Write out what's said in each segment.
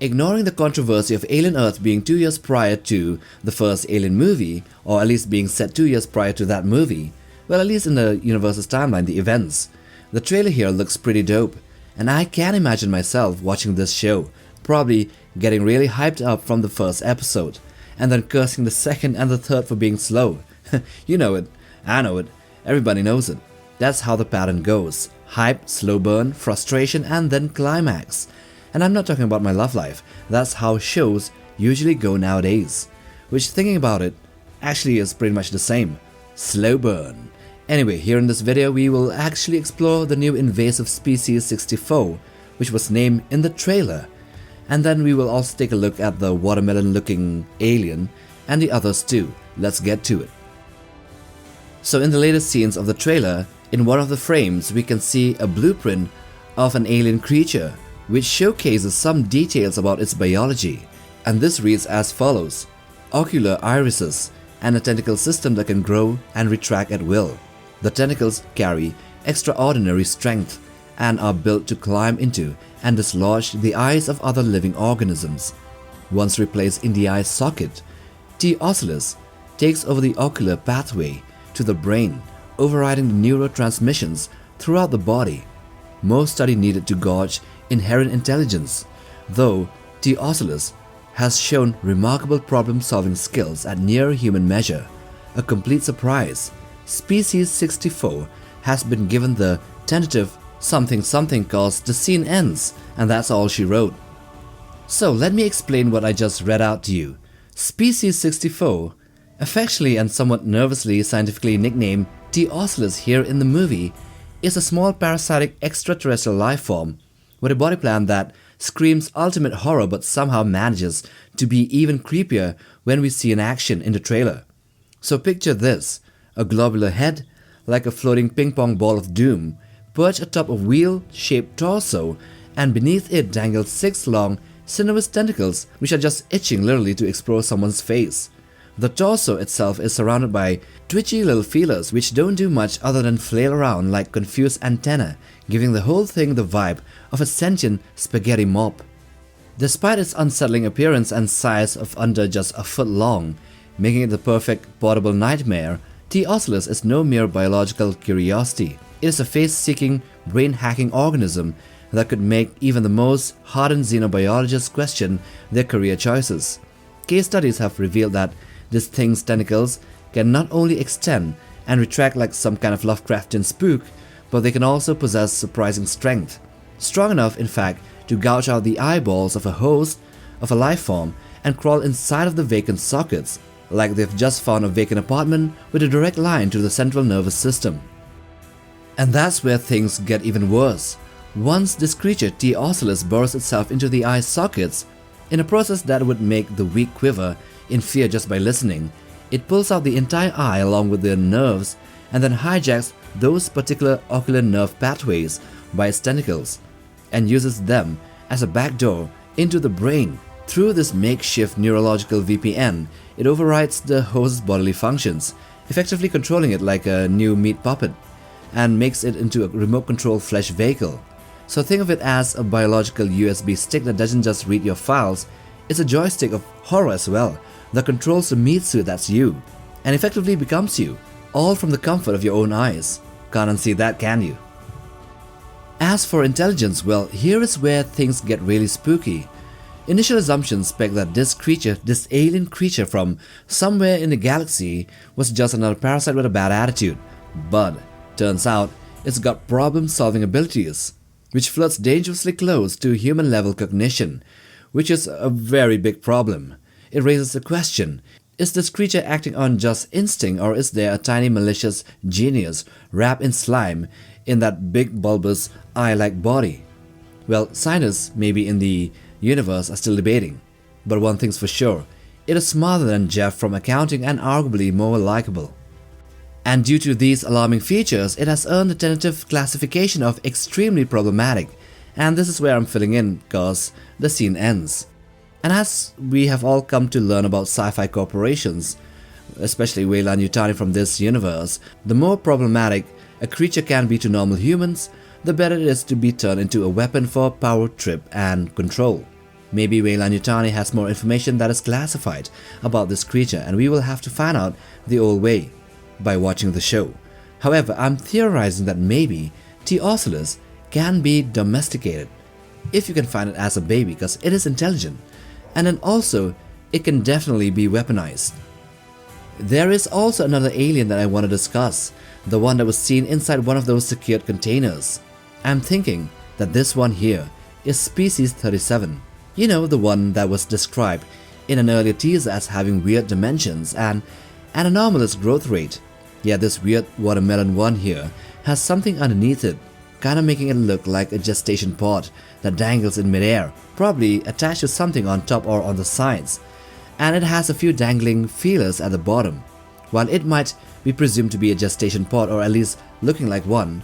Ignoring the controversy of Alien Earth being 2 years prior to the first Alien movie, or at least being set 2 years prior to that movie, well, at least in the universe's timeline, the events, the trailer here looks pretty dope, and I can imagine myself watching this show, probably getting really hyped up from the first episode, and then cursing the second and the third for being slow. You know it, I know it, everybody knows it. That's how the pattern goes: hype, slow burn, frustration, and then climax. And I'm not talking about my love life, that's how shows usually go nowadays. Which, thinking about it, actually is pretty much the same. Slow burn. Anyway, here in this video we will actually explore the new invasive species 64, which was named in the trailer. And then we will also take a look at the watermelon looking alien and the others too. Let's get to it. So in the latest scenes of the trailer, in one of the frames we can see a blueprint of an alien creature, which showcases some details about its biology, and this reads as follows: ocular irises and a tentacle system that can grow and retract at will. The tentacles carry extraordinary strength and are built to climb into and dislodge the eyes of other living organisms. Once replaced in the eye socket, T. ocellatus takes over the ocular pathway to the brain, overriding the neurotransmissions throughout the body. More study needed to gauge inherent intelligence, though T. ocellatus has shown remarkable problem-solving skills at near-human measure. A complete surprise, Species 64 has been given the tentative something something cause the scene ends, and that's all she wrote. So let me explain what I just read out to you. Species 64, affectionately and somewhat nervously scientifically nicknamed T. ocellatus here in the movie, is a small parasitic extraterrestrial life form with a body plan that screams ultimate horror but somehow manages to be even creepier when we see in action in the trailer. So picture this: a globular head, like a floating ping pong ball of doom, perched atop a wheel-shaped torso, and beneath it dangle 6 long, sinuous tentacles which are just itching literally to explore someone's face. The torso itself is surrounded by twitchy little feelers which don't do much other than flail around like confused antennae, giving the whole thing the vibe of a sentient spaghetti mop. Despite its unsettling appearance and size of under just a foot long, making it the perfect portable nightmare, T. ocellatus is no mere biological curiosity. It is a face-seeking, brain-hacking organism that could make even the most hardened xenobiologists question their career choices. Case studies have revealed that this thing's tentacles can not only extend and retract like some kind of Lovecraftian spook, but they can also possess surprising strength. Strong enough, in fact, to gouge out the eyeballs of a host of a life form and crawl inside of the vacant sockets, like they've just found a vacant apartment with a direct line to the central nervous system. And that's where things get even worse. Once this creature T. ocellatus burrows itself into the eye sockets, in a process that would make the weak quiver in fear just by listening, it pulls out the entire eye along with the nerves and then hijacks those particular ocular nerve pathways by its tentacles and uses them as a backdoor into the brain. Through this makeshift neurological VPN, it overrides the host's bodily functions, effectively controlling it like a new meat puppet, and makes it into a remote-controlled flesh vehicle. So think of it as a biological USB stick that doesn't just read your files, it's a joystick of horror as well, that controls the meat suit that's you, and effectively becomes you, all from the comfort of your own eyes. Can't unsee that, can you? As for intelligence, well, here is where things get really spooky. Initial assumptions spec that this creature, this alien creature from somewhere in the galaxy, was just another parasite with a bad attitude. But turns out it's got problem-solving abilities, which flirts dangerously close to human-level cognition, which is a very big problem. It raises the question, is this creature acting on just instinct, or is there a tiny malicious genius wrapped in slime in that big bulbous eye-like body? Well, scientists maybe in the universe are still debating, but one thing's for sure, it is smarter than Jeff from accounting and arguably more likable. And due to these alarming features, it has earned the tentative classification of extremely problematic, and this is where I'm filling in cause the scene ends. And as we have all come to learn about sci-fi corporations, especially Weyland-Yutani from this universe, the more problematic a creature can be to normal humans, the better it is to be turned into a weapon for power trip and control. Maybe Weyland-Yutani has more information that is classified about this creature, and we will have to find out the old way by watching the show. However, I'm theorizing that maybe T. ocelos can be domesticated if you can find it as a baby, because it is intelligent, and then also it can definitely be weaponized. There is also another alien that I want to discuss, the one that was seen inside one of those secured containers. I'm thinking that this one here is species 37. You know, the one that was described in an earlier teaser as having weird dimensions and an anomalous growth rate. Yeah, this weird watermelon one here has something underneath it, kinda making it look like a gestation pod that dangles in midair, probably attached to something on top or on the sides. And it has a few dangling feelers at the bottom. While it might be presumed to be a gestation pod, or at least looking like one,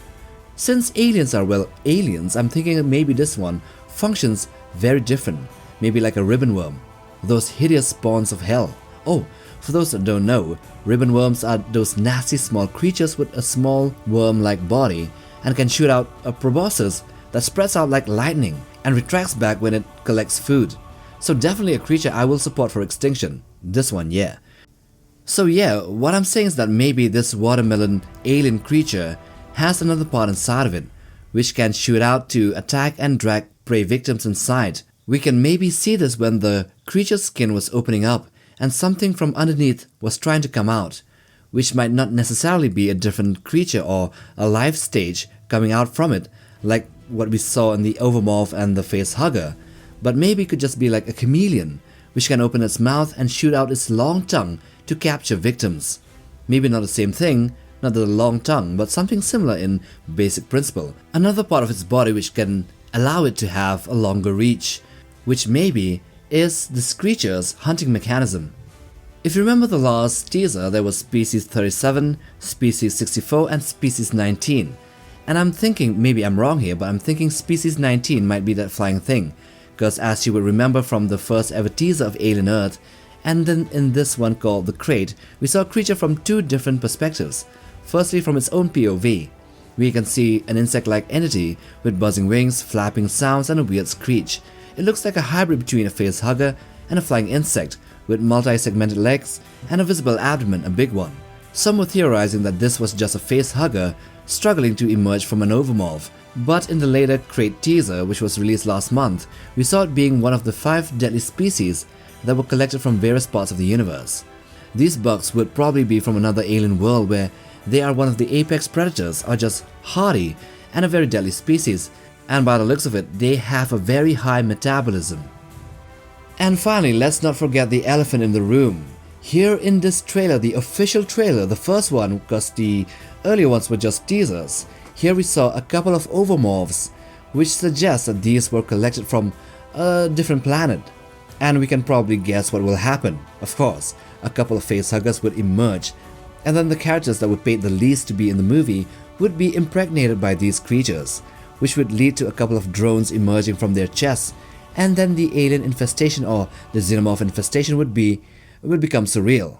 since aliens are, well, aliens, I'm thinking that maybe this one functions very different, maybe like a ribbon worm, those hideous spawns of hell. Oh, for those that don't know, ribbon worms are those nasty small creatures with a small worm-like body and can shoot out a proboscis that spreads out like lightning and retracts back when it collects food. So definitely a creature I will support for extinction. This one, yeah. So yeah, what I'm saying is that maybe this watermelon alien creature has another part inside of it, which can shoot out to attack and drag prey victims inside. We can maybe see this when the creature's skin was opening up and something from underneath was trying to come out, which might not necessarily be a different creature or a life stage coming out from it, like what we saw in the Xenomorph and the face hugger, but maybe it could just be like a chameleon, which can open its mouth and shoot out its long tongue to capture victims. Maybe not the same thing, not the long tongue, but something similar in basic principle. Another part of its body which can allow it to have a longer reach, which maybe is this creature's hunting mechanism. If you remember the last teaser, there was species 37, species 64 and species 19. And I'm thinking, maybe I'm wrong here, but I'm thinking species 19 might be that flying thing, because as you will remember from the first ever teaser of Alien Earth, and then in this one called The Crate, we saw a creature from two different perspectives. Firstly, from its own POV, we can see an insect-like entity with buzzing wings, flapping sounds and a weird screech. It looks like a hybrid between a face hugger and a flying insect, with multi-segmented legs and a visible abdomen, a big one. Some were theorizing that this was just a face hugger struggling to emerge from an Xenomorph, but in the later Crate teaser, which was released last month, we saw it being one of the 5 deadly species that were collected from various parts of the universe. These bugs would probably be from another alien world where they are one of the apex predators, or just hardy and a very deadly species, and by the looks of it, they have a very high metabolism. And finally, let's not forget the elephant in the room. Here in this trailer, the official trailer, the first one, because the earlier ones were just teasers, here we saw a couple of Xenomorphs, which suggests that these were collected from a different planet. And we can probably guess what will happen. Of course, a couple of facehuggers would emerge, and then the characters that would pay the least to be in the movie would be impregnated by these creatures, which would lead to a couple of drones emerging from their chests, and then the alien infestation or the Xenomorph infestation would become surreal.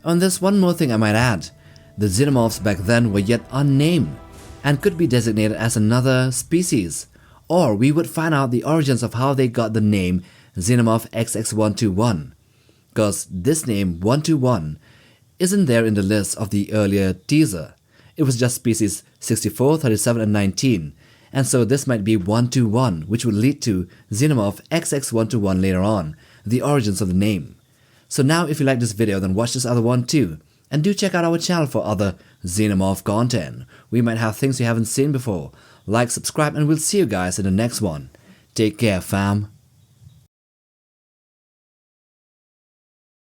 And there's one more thing I might add. The Xenomorphs back then were yet unnamed and could be designated as another species, or we would find out the origins of how they got the name Xenomorph XX121, because this name 121 isn't there in the list of the earlier teaser. It was just species 64, 37 and 19, and so this might be 121, which would lead to Xenomorph XX121 later on, the origins of the name. So now if you like this video, then watch this other one too, and do check out our channel for other Xenomorph content. We might have things you haven't seen before. Like, subscribe, and we'll see you guys in the next one. Take care, fam.